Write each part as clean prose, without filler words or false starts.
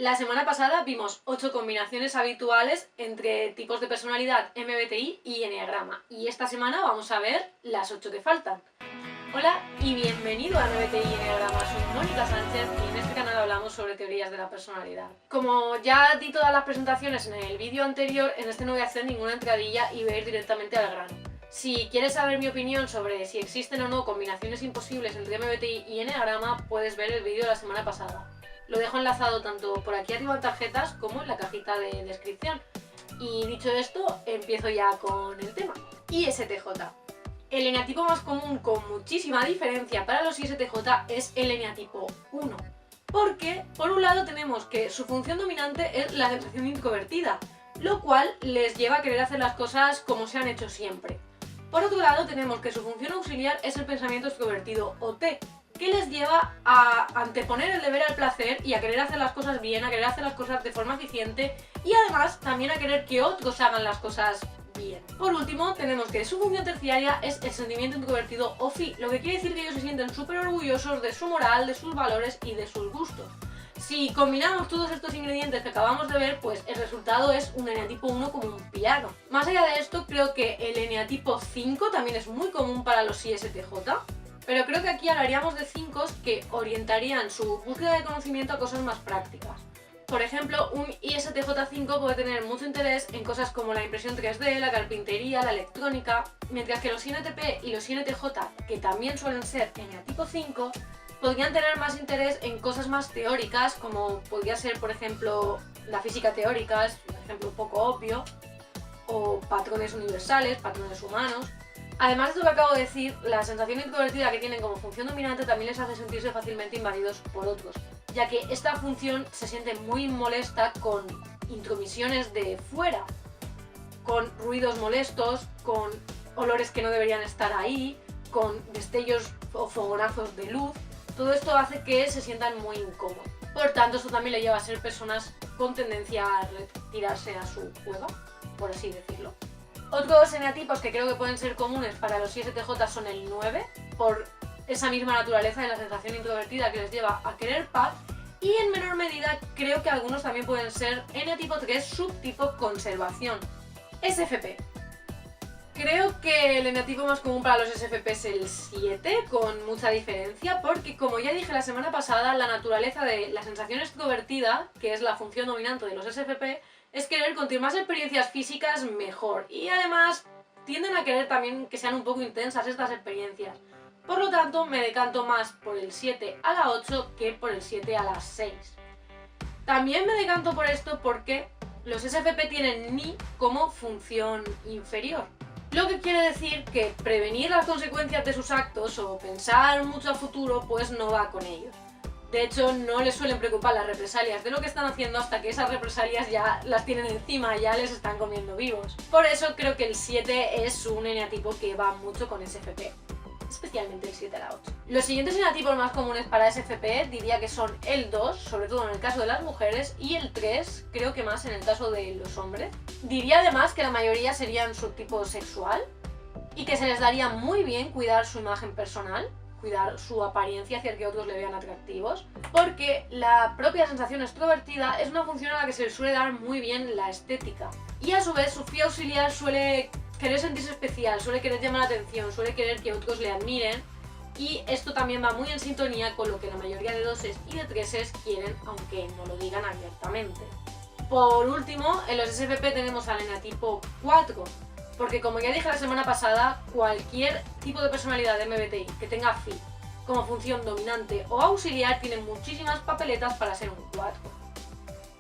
La semana pasada vimos 8 combinaciones habituales entre tipos de personalidad MBTI y Enneagrama, y esta semana vamos a ver las 8 que faltan. Hola y bienvenido a MBTI y Enneagrama, soy Mónica Sánchez y en este canal hablamos sobre teorías de la personalidad. Como ya di todas las presentaciones en el vídeo anterior, en este no voy a hacer ninguna entradilla y voy a ir directamente al grano. Si quieres saber mi opinión sobre si existen o no combinaciones imposibles entre MBTI y Enneagrama, puedes ver el vídeo de la semana pasada. Lo dejo enlazado tanto por aquí arriba en tarjetas como en la cajita de descripción. Y dicho esto, empiezo ya con el tema. ISTJ. El eneatipo más común con muchísima diferencia para los ISTJ es el eneatipo 1. Porque, por un lado, tenemos que su función dominante es la sensación introvertida, lo cual les lleva a querer hacer las cosas como se han hecho siempre. Por otro lado, tenemos que su función auxiliar es el pensamiento extrovertido o T, que les lleva a anteponer el deber al placer y a querer hacer las cosas bien, a querer hacer las cosas de forma eficiente y además también a querer que otros hagan las cosas bien. Por último, tenemos que su función terciaria es el sentimiento introvertido o Phi, lo que quiere decir que ellos se sienten súper orgullosos de su moral, de sus valores y de sus gustos. Si combinamos todos estos ingredientes que acabamos de ver, pues el resultado es un eneatipo 1 como un piano. Más allá de esto, creo que el eneatipo 5 también es muy común para los ISTJ. Pero creo que aquí hablaríamos de 5 que orientarían su búsqueda de conocimiento a cosas más prácticas. Por ejemplo, un ISTJ5 puede tener mucho interés en cosas como la impresión 3D, la carpintería, la electrónica, mientras que los INTP y los INTJ, que también suelen ser eneatipo 5, podrían tener más interés en cosas más teóricas, como podría ser, por ejemplo, la física teórica, es un ejemplo un poco obvio, o patrones universales, patrones humanos. Además de lo que acabo de decir, la sensación introvertida que tienen como función dominante también les hace sentirse fácilmente invadidos por otros, ya que esta función se siente muy molesta con intromisiones de fuera, con ruidos molestos, con olores que no deberían estar ahí, con destellos o fogonazos de luz. Todo esto hace que se sientan muy incómodos. Por tanto, esto también le lleva a ser personas con tendencia a retirarse a su cueva, por así decirlo. Otros eneatipos que creo que pueden ser comunes para los ISTJ son el 9, por esa misma naturaleza de la sensación introvertida que les lleva a querer paz, y en menor medida creo que algunos también pueden ser eneatipo 3 subtipo conservación. SFP. Creo que el eneatipo más común para los SFP es el 7, con mucha diferencia, porque como ya dije la semana pasada, la naturaleza de la sensación extrovertida, que es la función dominante de los SFP, es querer contar más experiencias físicas mejor, y además tienden a querer también que sean un poco intensas estas experiencias. Por lo tanto, me decanto más por el 7 a la 8 que por el 7 a la 6. También me decanto por esto porque los SFP tienen Ni como función inferior. Lo que quiere decir que prevenir las consecuencias de sus actos o pensar mucho a futuro pues no va con ellos. De hecho, no les suelen preocupar las represalias de lo que están haciendo hasta que esas represalias ya las tienen encima, ya les están comiendo vivos. Por eso creo que el 7 es un eneatipo que va mucho con SFP, especialmente el 7 a la 8. Los siguientes eneatipos más comunes para SFP diría que son el 2, sobre todo en el caso de las mujeres, y el 3, creo que más en el caso de los hombres. Diría además que la mayoría serían subtipo sexual y que se les daría muy bien cuidar su imagen personal, cuidar su apariencia, hacer que otros le vean atractivos, porque la propia sensación extrovertida es una función a la que se le suele dar muy bien la estética. Y a su vez su Phi auxiliar suele querer sentirse especial, suele querer llamar la atención, suele querer que otros le admiren, y esto también va muy en sintonía con lo que la mayoría de 2s y de 3s quieren, aunque no lo digan abiertamente. Por último, en los SFP tenemos al eneatipo 4, porque como ya dije la semana pasada, cualquier tipo de personalidad de MBTI que tenga Phi como función dominante o auxiliar tiene muchísimas papeletas para ser un 4.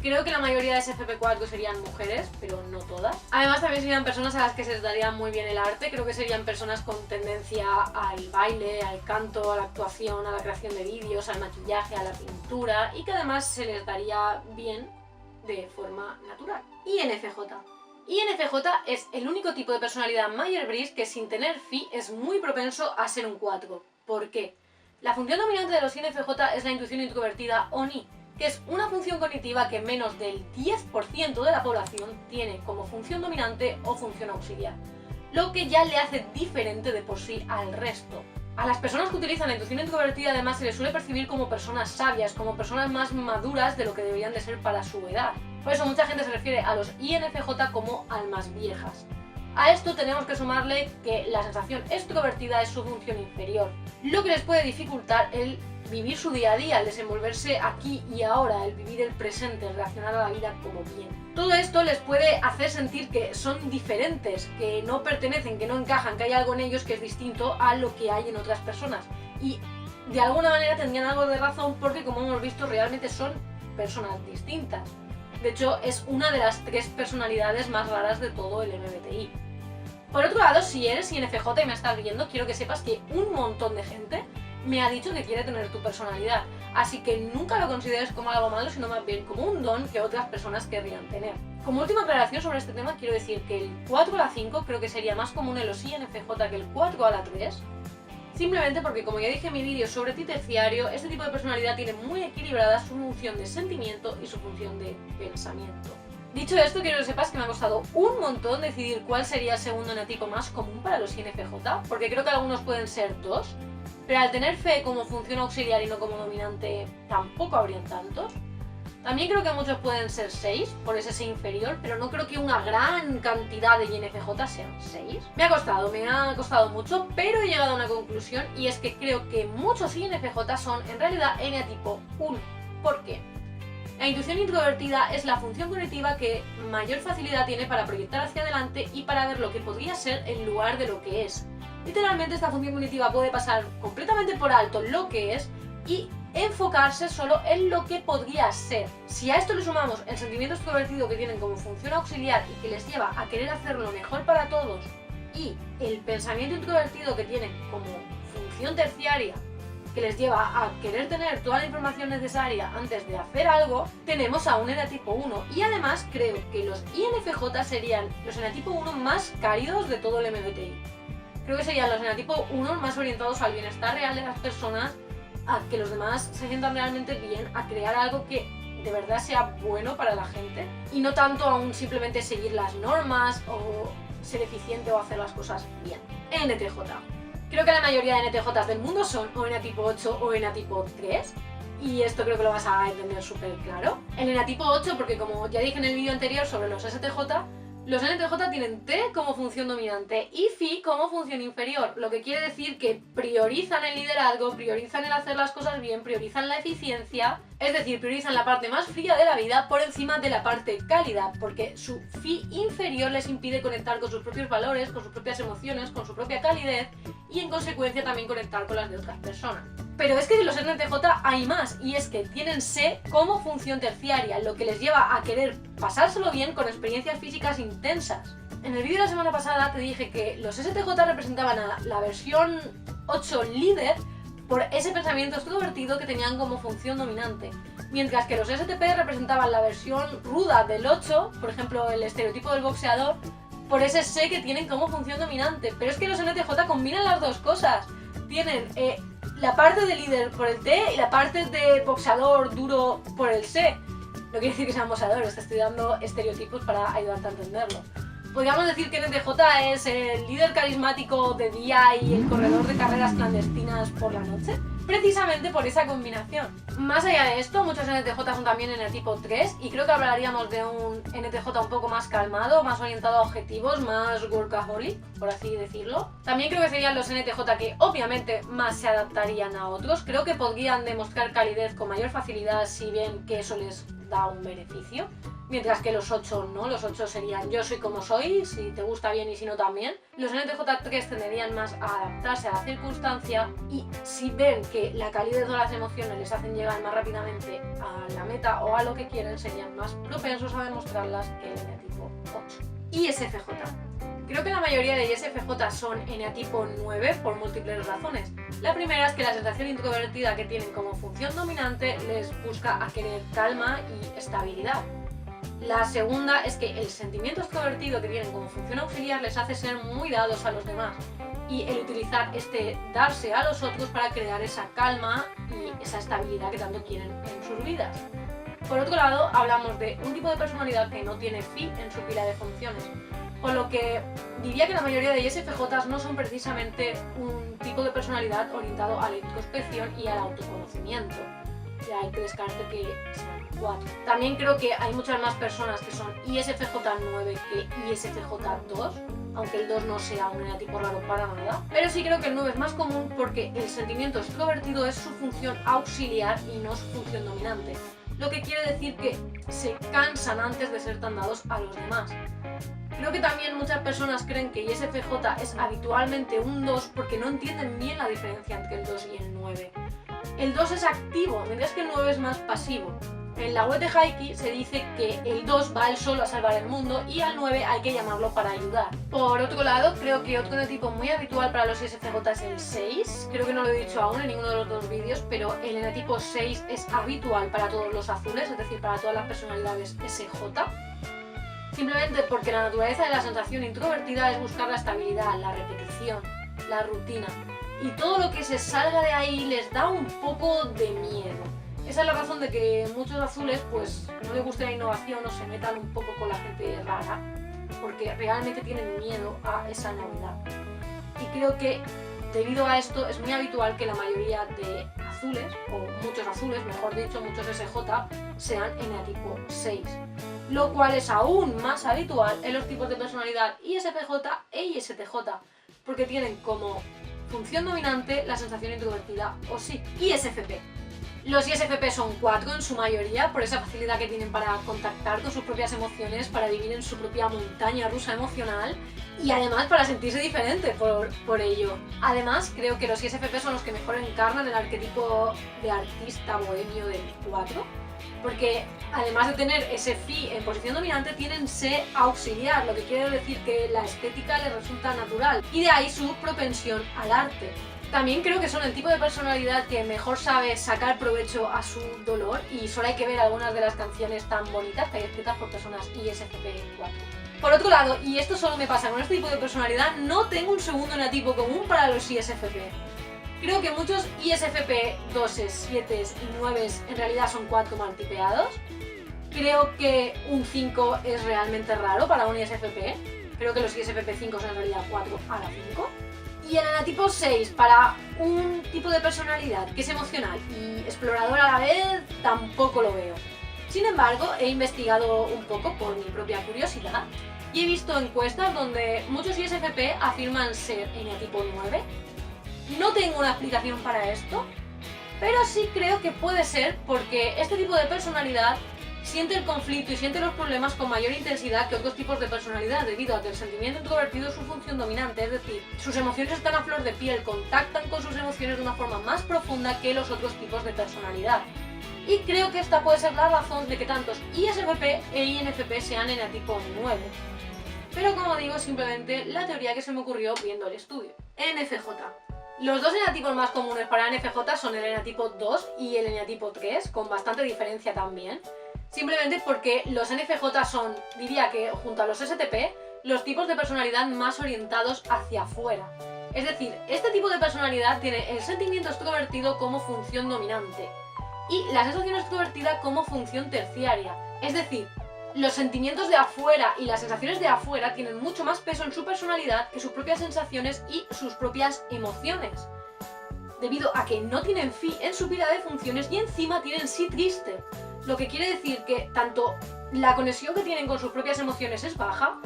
Creo que la mayoría de SFP4 serían mujeres, pero no todas. Además también serían personas a las que se les daría muy bien el arte, creo que serían personas con tendencia al baile, al canto, a la actuación, a la creación de vídeos, al maquillaje, a la pintura, y que además se les daría bien de forma natural. INFJ. INFJ es el único tipo de personalidad Myers-Briggs que sin tener Phi es muy propenso a ser un 4. ¿Por qué? La función dominante de los INFJ es la intuición introvertida o Ni, que es una función cognitiva que menos del 10% de la población tiene como función dominante o función auxiliar, lo que ya le hace diferente de por sí al resto. A las personas que utilizan la intuición introvertida además se les suele percibir como personas sabias, como personas más maduras de lo que deberían de ser para su edad. Por eso mucha gente se refiere a los INFJ como almas viejas. A esto tenemos que sumarle que la sensación extrovertida es su función inferior, lo que les puede dificultar el vivir su día a día, el desenvolverse aquí y ahora, el vivir el presente, el reaccionar a la vida como bien. Todo esto les puede hacer sentir que son diferentes, que no pertenecen, que no encajan, que hay algo en ellos que es distinto a lo que hay en otras personas. Y de alguna manera tendrían algo de razón porque, como hemos visto, realmente son personas distintas. De hecho, es una de las 3 personalidades más raras de todo el MBTI. Por otro lado, si eres INFJ y me estás viendo, quiero que sepas que un montón de gente me ha dicho que quiere tener tu personalidad, así que nunca lo consideres como algo malo, sino más bien como un don que otras personas querrían tener. Como última aclaración sobre este tema, quiero decir que el 4 a la 5 creo que sería más común en los INFJ que el 4 a la 3, simplemente porque, como ya dije en mi vídeo sobre ti terciario, este tipo de personalidad tiene muy equilibrada su función de sentimiento y su función de pensamiento. Dicho esto, quiero que sepas que me ha costado un montón decidir cuál sería el segundo enatipo más común para los INFJ, porque creo que algunos pueden ser 2, pero al tener fe como función auxiliar y no como dominante, tampoco habrían tantos. También creo que muchos pueden ser 6, por ese C inferior, pero no creo que una gran cantidad de INFJ sean 6. Me ha costado mucho, pero he llegado a una conclusión, y es que creo que muchos INFJ son en realidad enatipo 1. ¿Por qué? La intuición introvertida es la función cognitiva que mayor facilidad tiene para proyectar hacia adelante y para ver lo que podría ser en lugar de lo que es. Literalmente esta función cognitiva puede pasar completamente por alto lo que es y enfocarse solo en lo que podría ser. Si a esto le sumamos el sentimiento extrovertido que tienen como función auxiliar y que les lleva a querer hacer lo mejor para todos, y el pensamiento introvertido que tienen como función terciaria que les lleva a querer tener toda la información necesaria antes de hacer algo, tenemos a un enatipo 1. Y además creo que los INFJ serían los enatipo 1 más cálidos de todo el MBTI. Creo que serían los enatipo 1 más orientados al bienestar real de las personas, a que los demás se sientan realmente bien, a crear algo que de verdad sea bueno para la gente y no tanto a un simplemente seguir las normas o ser eficiente o hacer las cosas bien. NTJ. Creo que la mayoría de NTJs del mundo son o enatipo 8 o enatipo 3, y esto creo que lo vas a entender súper claro. El enatipo 8, porque como ya dije en el vídeo anterior sobre los STJ, los NTJ tienen T como función dominante y Phi como función inferior, lo que quiere decir que priorizan el liderazgo, priorizan el hacer las cosas bien, priorizan la eficiencia, es decir, priorizan la parte más fría de la vida por encima de la parte cálida, porque su Phi inferior les impide conectar con sus propios valores, con sus propias emociones, con su propia calidez y en consecuencia también conectar con las de otras personas. Pero es que de los NTJ hay más, y es que tienen S como función terciaria, lo que les lleva a querer pasárselo bien con experiencias físicas intensas. En el vídeo de la semana pasada te dije que los STJ representaban a la versión 8 líder por ese pensamiento extrovertido que tenían como función dominante, mientras que los STP representaban la versión ruda del 8, por ejemplo el estereotipo del boxeador, por ese S que tienen como función dominante. Pero es que los NTJ combinan las dos cosas, tienen la parte de líder por el T y la parte de boxeador duro por el C. No quiere decir que sean boxeadores, te estoy dando estereotipos para ayudarte a entenderlo. Podríamos decir que NTJ es el líder carismático de día y el corredor de carreras clandestinas por la noche, precisamente por esa combinación. Más allá de esto, muchos NTJ son también enatipo 3, y creo que hablaríamos de un NTJ un poco más calmado, más orientado a objetivos, más workaholic, por así decirlo. También creo que serían los NTJ que obviamente más se adaptarían a otros. Creo que podrían demostrar calidez con mayor facilidad si ven que eso les da un beneficio, mientras que los 8 no, los 8 serían yo soy como soy, si te gusta bien y si no también. Los NTJ3 tenderían más a adaptarse a la circunstancia, y si ven que la calidez o las emociones les hacen llegar más rápidamente a la meta o a lo que quieren, serían más propensos a demostrarlas que el enatipo 8. ISFJ. Creo que la mayoría de ISFJ son enatipo 9 por múltiples razones. La primera es que la sensación introvertida que tienen como función dominante les busca a querer calma y estabilidad. La segunda es que el sentimiento extrovertido que tienen como función auxiliar les hace ser muy dados a los demás, y el utilizar este darse a los otros para crear esa calma y esa estabilidad que tanto quieren en sus vidas. Por otro lado, hablamos de un tipo de personalidad que no tiene Phi en su pila de funciones. con lo que diría que la mayoría de ISFJs no son precisamente un tipo de personalidad orientado a la introspección y al autoconocimiento. Ya hay que descartar que sean 4. También creo que hay muchas más personas que son ISFJ9 que ISFJ2, aunque el 2 no sea un enatipo raro para nada. Pero sí creo que el 9 es más común porque el sentimiento extrovertido es su función auxiliar y no su función dominante, lo que quiere decir que se cansan antes de ser tan dados a los demás. Creo que también muchas personas creen que ISFJ es habitualmente un 2 porque no entienden bien la diferencia entre el 2 y el 9. El 2 es activo, mientras que el 9 es más pasivo. En la web de Heike se dice que el 2 va él solo a salvar el mundo y al 9 hay que llamarlo para ayudar. Por otro lado, creo que otro enatipo muy habitual para los ISFJ es el 6. Creo que no lo he dicho aún en ninguno de los dos vídeos, pero el enatipo 6 es habitual para todos los azules, es decir, para todas las personalidades SJ. Simplemente porque la naturaleza de la sensación introvertida es buscar la estabilidad, la repetición, la rutina. Y todo lo que se salga de ahí les da un poco de miedo. Esa es la razón de que muchos azules pues no les guste la innovación o se metan un poco con la gente rara, porque realmente tienen miedo a esa novedad. Y creo que debido a esto es muy habitual que la mayoría de azules, o muchos azules, mejor dicho, muchos SJ, sean enatipo 6. Lo cual es aún más habitual en los tipos de personalidad ISFJ e ISTJ, porque tienen como función dominante la sensación introvertida o sí. ISFP. Los ISFP son 4 en su mayoría, por esa facilidad que tienen para contactar con sus propias emociones, para vivir en su propia montaña rusa emocional y además para sentirse diferente por ello. Además, creo que los ISFP son los que mejor encarnan el arquetipo de artista bohemio del 4, porque además de tener ese Phi en posición dominante, tienen Se auxiliar, lo que quiere decir que la estética les resulta natural y de ahí su propensión al arte. También creo que son el tipo de personalidad que mejor sabe sacar provecho a su dolor y solo hay que ver algunas de las canciones tan bonitas que hay escritas por personas ISFP 4. Por otro lado, y esto solo me pasa con este tipo de personalidad, no tengo un segundo enatipo común para los ISFP. Creo que muchos ISFP 2, 7 y 9 en realidad son 4 mal tipeados. Creo que un 5 es realmente raro para un ISFP. Creo que los ISFP 5 son en realidad 4 a la 5. Y el enatipo 6, para un tipo de personalidad que es emocional y explorador a la vez, tampoco lo veo. Sin embargo, he investigado un poco por mi propia curiosidad y he visto encuestas donde muchos ISFP afirman ser enatipo 9. No tengo una explicación para esto, pero sí creo que puede ser porque este tipo de personalidad siente el conflicto y siente los problemas con mayor intensidad que otros tipos de personalidad, debido a que el sentimiento introvertido es su función dominante, es decir, sus emociones están a flor de piel, contactan con sus emociones de una forma más profunda que los otros tipos de personalidad. Y creo que esta puede ser la razón de que tantos ISFP e INFP sean enatipo 9. Pero como digo, simplemente la teoría que se me ocurrió viendo el estudio. NFJ. Los dos enatipos más comunes para NFJ son el enatipo 2 y el enatipo 3, con bastante diferencia también. Simplemente porque los NFJ son, diría que junto a los STP, los tipos de personalidad más orientados hacia afuera. Es decir, este tipo de personalidad tiene el sentimiento extrovertido como función dominante y la sensación extrovertida como función terciaria. Es decir, los sentimientos de afuera y las sensaciones de afuera tienen mucho más peso en su personalidad que sus propias sensaciones y sus propias emociones, debido a que no tienen Phi en su pila de funciones y encima tienen Sí triste. Lo que quiere decir que tanto la conexión que tienen con sus propias emociones es baja,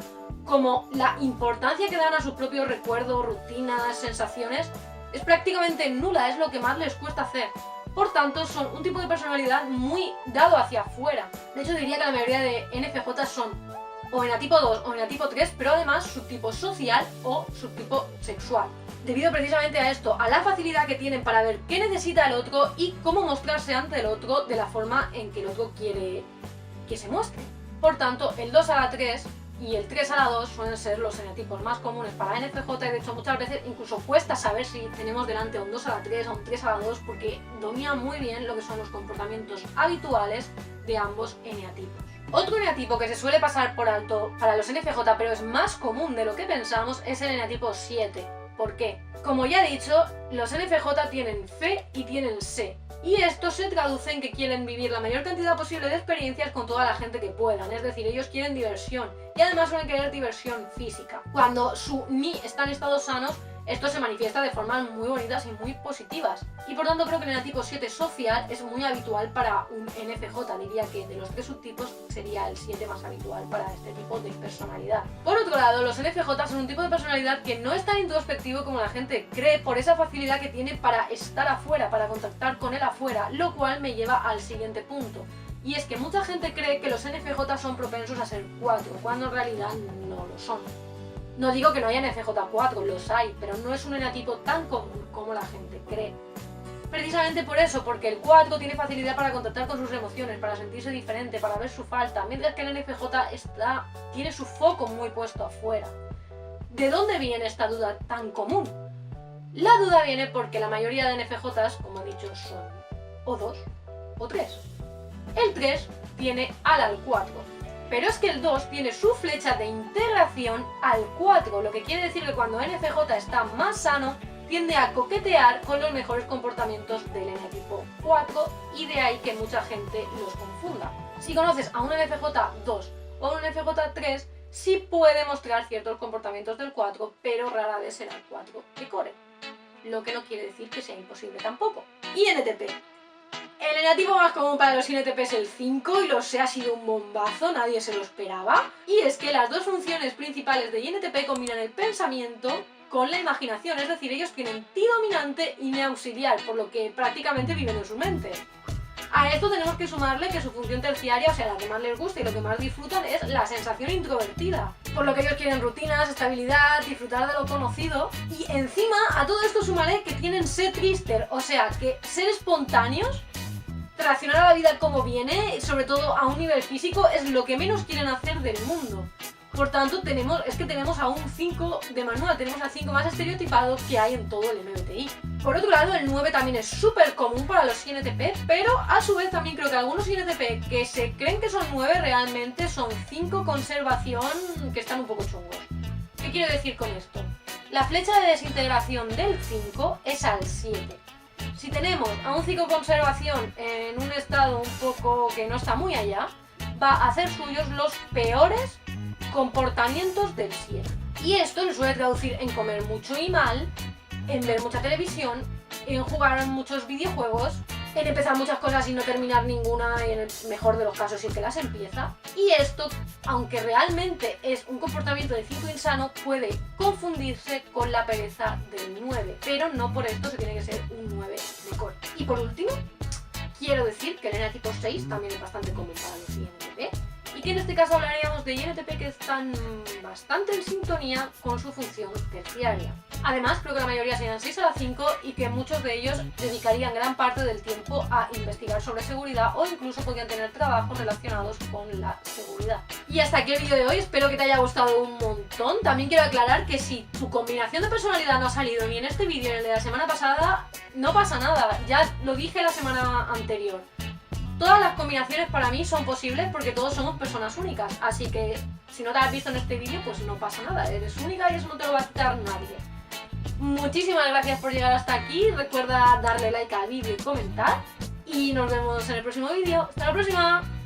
como la importancia que dan a sus propios recuerdos, rutinas, sensaciones, es prácticamente nula, es lo que más les cuesta hacer. Por tanto, son un tipo de personalidad muy dado hacia afuera. De hecho, diría que la mayoría de NFJ son o enatipo 2 o enatipo 3, pero además subtipo social o subtipo sexual. Debido precisamente a esto, a la facilidad que tienen para ver qué necesita el otro y cómo mostrarse ante el otro de la forma en que el otro quiere que se muestre. Por tanto, el 2 a la 3 y el 3 a la 2 suelen ser los enatipos más comunes para NFJ y de hecho muchas veces incluso cuesta saber si tenemos delante a un 2 a la 3 o un 3 a la 2 porque domina muy bien lo que son los comportamientos habituales de ambos eneatipos. Otro eneatipo que se suele pasar por alto para los NFJ pero es más común de lo que pensamos es el eneatipo 7. ¿Por qué? Como ya he dicho, los NFJ tienen Fe y tienen Se. Y esto se traduce en que quieren vivir la mayor cantidad posible de experiencias con toda la gente que puedan, es decir, ellos quieren diversión y además suelen querer diversión física. Cuando su ni está en estados sanos, esto se manifiesta de formas muy bonitas y muy positivas. Y por tanto creo que el enatipo 7 social es muy habitual para un NFJ, diría que de los 3 subtipos sería el 7 más habitual para este tipo de personalidad. Por otro lado, los NFJ son un tipo de personalidad que no es tan introspectivo como la gente cree por esa facilidad que tiene para estar afuera, para contactar con el afuera, lo cual me lleva al siguiente punto. Y es que mucha gente cree que los NFJ son propensos a ser 4, cuando en realidad no lo son. No digo que no haya NFJ4, los hay, pero no es un enatipo tan común como la gente cree. Precisamente por eso, porque el 4 tiene facilidad para contactar con sus emociones, para sentirse diferente, para ver su falta, mientras que el NFJ tiene su foco muy puesto afuera. ¿De dónde viene esta duda tan común? La duda viene porque la mayoría de NFJs, como he dicho, son o 2 o 3. El 3 tiene al 4. Pero es que el 2 tiene su flecha de integración al 4, lo que quiere decir que cuando NFJ está más sano, tiende a coquetear con los mejores comportamientos del enetipo 4 y de ahí que mucha gente los confunda. Si conoces a un NFJ2 o a un NFJ3, sí puede mostrar ciertos comportamientos del 4, pero rara vez será el 4 que core. Lo que no quiere decir que sea imposible tampoco. INTP. El enatipo más común para los INTP es el 5 y lo sé, ha sido un bombazo, nadie se lo esperaba. Y es que las dos funciones principales de INTP combinan el pensamiento con la imaginación, es decir, ellos tienen ti dominante y mi auxiliar, por lo que prácticamente viven en su mente. A esto tenemos que sumarle que su función terciaria, o sea, la que más les gusta y lo que más disfrutan, es la sensación introvertida. Por lo que ellos quieren rutinas, estabilidad, disfrutar de lo conocido. Y encima, a todo esto sumaré que tienen ser trister, o sea, que ser espontáneos, reaccionar a la vida como viene, sobre todo a un nivel físico, es lo que menos quieren hacer del mundo. Por tanto, tenemos a un 5 de manual, tenemos al 5 más estereotipado que hay en todo el MBTI. Por otro lado, el 9 también es súper común para los INTP, pero a su vez también creo que algunos INTP que se creen que son 9 realmente son 5 conservación que están un poco chungos. ¿Qué quiero decir con esto? La flecha de desintegración del 5 es al 7. Si tenemos a un 5 conservación en un estado un poco que no está muy allá, va a hacer suyos los peores comportamientos del 7. Y esto lo suele traducir en comer mucho y mal, en ver mucha televisión, en jugar muchos videojuegos, en empezar muchas cosas y no terminar ninguna, y en el mejor de los casos sí que las empieza. Y esto, aunque realmente es un comportamiento de 5 insano, puede confundirse con la pereza del 9, pero no por esto se tiene que ser un 9 de core. Y por último, quiero decir que el enatipo 6 también es bastante común para los INTP, y que en este caso hablaríamos de INTP que están bastante en sintonía con su función terciaria. Además, creo que la mayoría serían 6 a la 5 y que muchos de ellos dedicarían gran parte del tiempo a investigar sobre seguridad o incluso podrían tener trabajos relacionados con la seguridad. Y hasta aquí el vídeo de hoy, espero que te haya gustado un montón. También quiero aclarar que si tu combinación de personalidad no ha salido ni en este vídeo ni en el de la semana pasada, no pasa nada, ya lo dije la semana anterior. Todas las combinaciones para mí son posibles porque todos somos personas únicas, así que si no te has visto en este vídeo, pues no pasa nada, eres única y eso no te lo va a quitar nadie. Muchísimas gracias por llegar hasta aquí, recuerda darle like al vídeo y comentar, y nos vemos en el próximo vídeo. ¡Hasta la próxima!